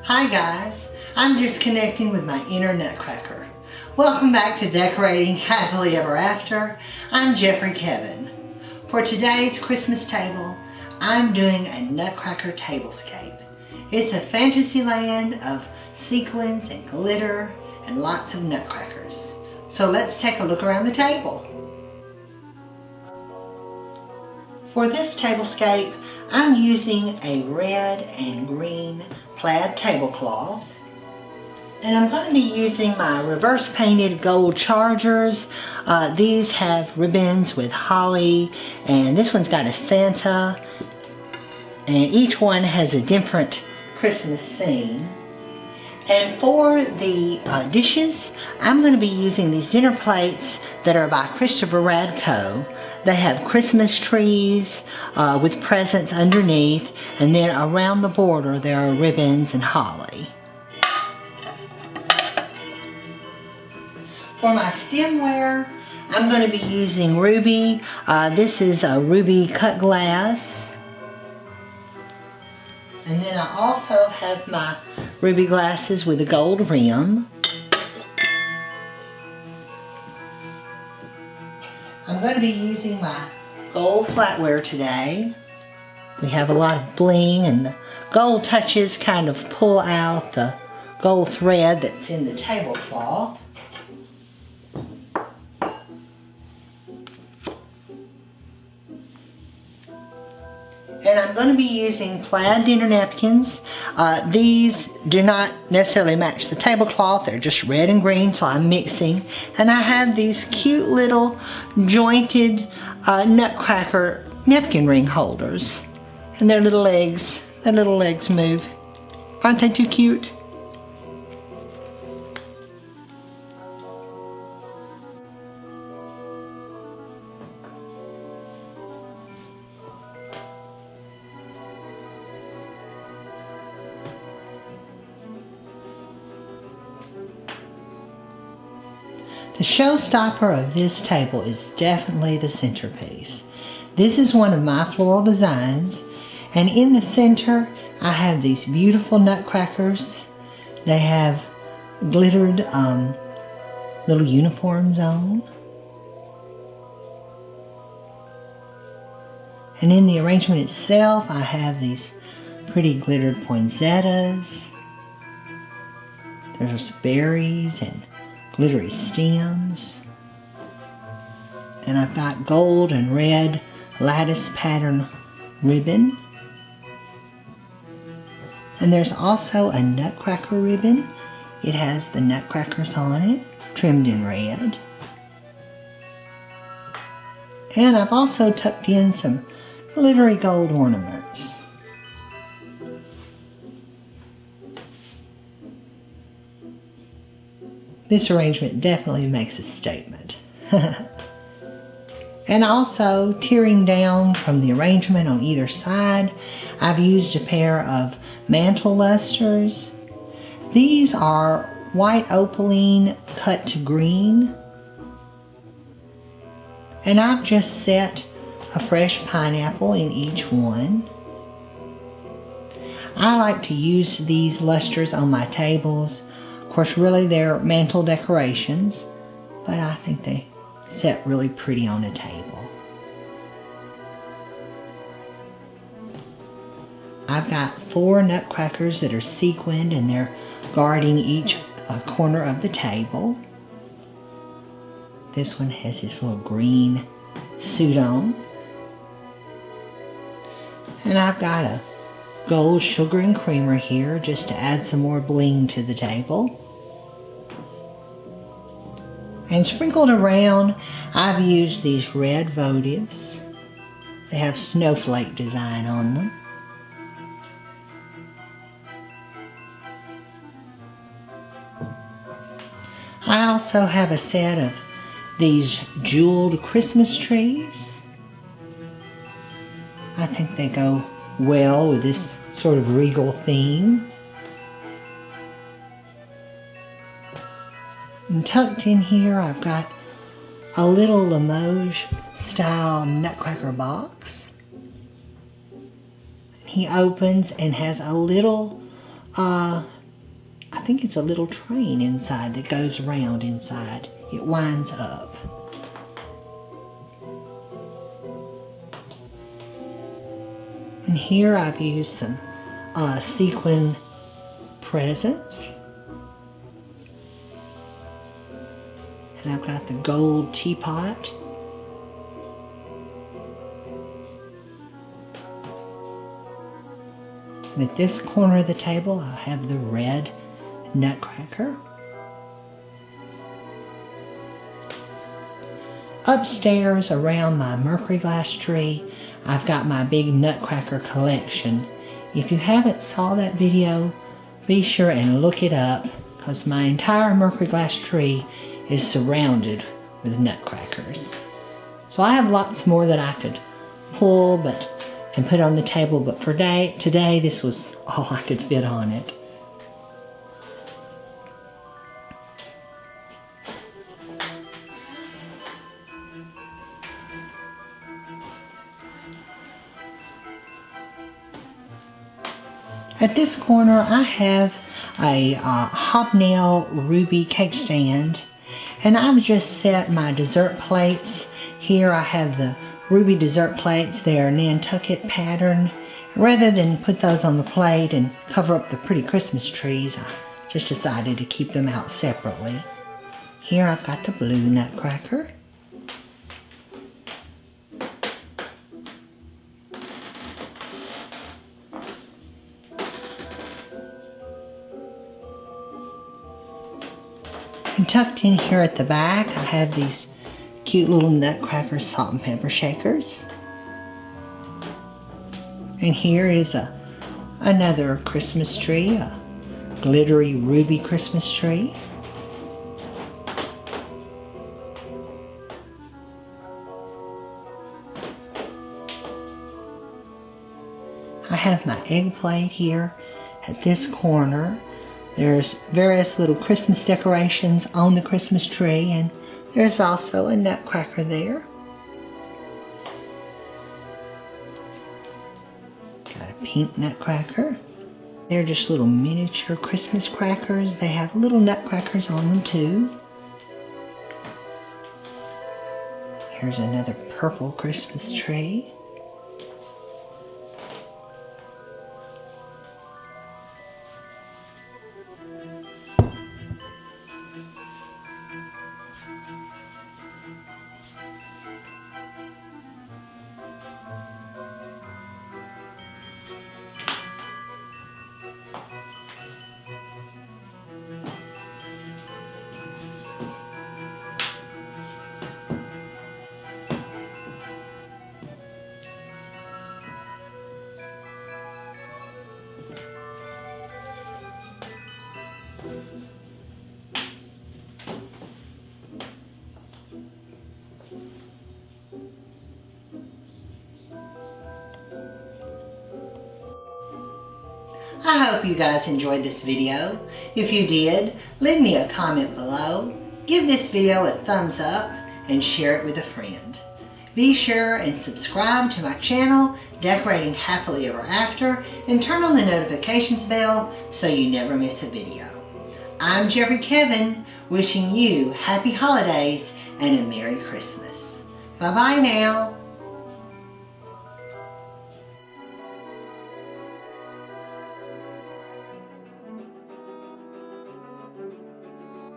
Hi guys, I'm just connecting with my inner Nutcracker. Welcome back to Decorating Happily Ever After. I'm Jeffrey Kevin. For today's Christmas table, I'm doing a Nutcracker Tablescape. It's a fantasy land of sequins and glitter and lots of nutcrackers. So let's take a look around the table. For this tablescape, I'm using a red and green plaid tablecloth. And I'm going to be using my reverse painted gold chargers. These have ribbons with holly, and this one's got a Santa. And each one has a different Christmas scene. And for the dishes, I'm going to be using these dinner plates that are by Christopher Radko. They have Christmas trees with presents underneath, and then around the border there are ribbons and holly. For my stemware, I'm going to be using ruby. This is a ruby cut glass. And then I also have my ruby glasses with a gold rim. I'm going to be using my gold flatware today. We have a lot of bling, and the gold touches kind of pull out the gold thread that's in the tablecloth. And I'm going to be using plaid dinner napkins. These do not necessarily match the tablecloth. They're just red and green, so I'm mixing. And I have these cute little jointed nutcracker napkin ring holders. And their little legs move. Aren't they too cute? The showstopper of this table is definitely the centerpiece. This is one of my floral designs, and in the center I have these beautiful nutcrackers. They have glittered little uniforms on. And in the arrangement itself I have these pretty glittered poinsettias. There's berries and glittery stems, and I've got gold and red lattice pattern ribbon, and there's also a nutcracker ribbon. It has the nutcrackers on it, trimmed in red, and I've also tucked in some glittery gold ornaments. This arrangement definitely makes a statement. And also, tearing down from the arrangement on either side, I've used a pair of mantle lusters. These are white opaline cut to green. And I've just set a fresh pineapple in each one. I like to use these lusters on my tables. Of course, really they're mantle decorations, but I think they set really pretty on a table. I've got 4 nutcrackers that are sequined, and they're guarding each corner of the table. This one has his little green suit on. And I've got a gold sugar and creamer here just to add some more bling to the table. And sprinkled around, I've used these red votives. They have snowflake design on them. I also have a set of these jeweled Christmas trees. I think they go well with this sort of regal theme. And tucked in here, I've got a little Limoges style nutcracker box. He opens and has a little I think it's a little train inside that goes around inside. It winds up. And here I've used some sequin presents. And I've got the gold teapot. And at this corner of the table, I have the red Nutcracker. Upstairs around my mercury glass tree, I've got my big Nutcracker collection. If you haven't saw that video, be sure and look it up, because my entire mercury glass tree is surrounded with Nutcrackers. So I have lots more that I could pull and put on the table, but for today this was all I could fit on it. At this corner I have a hobnail ruby cake stand, and I've just set my dessert plates. Here I have the ruby dessert plates. They are Nantucket pattern. Rather than put those on the plate and cover up the pretty Christmas trees, I just decided to keep them out separately. Here I've got the blue Nutcracker. And tucked in here at the back, I have these cute little Nutcracker salt and pepper shakers. And here is another Christmas tree, a glittery ruby Christmas tree. I have my egg plate here at this corner. There's various little Christmas decorations on the Christmas tree, and there's also a Nutcracker there. Got a pink Nutcracker. They're just little miniature Christmas crackers. They have little Nutcrackers on them too. Here's another purple Christmas tree. I hope you guys enjoyed this video. If you did, leave me a comment below, give this video a thumbs up, and share it with a friend. Be sure and subscribe to my channel, Decorating Happily Ever After, and turn on the notifications bell so you never miss a video. I'm Jeffrey Kevin, wishing you happy holidays and a Merry Christmas. Bye-bye now.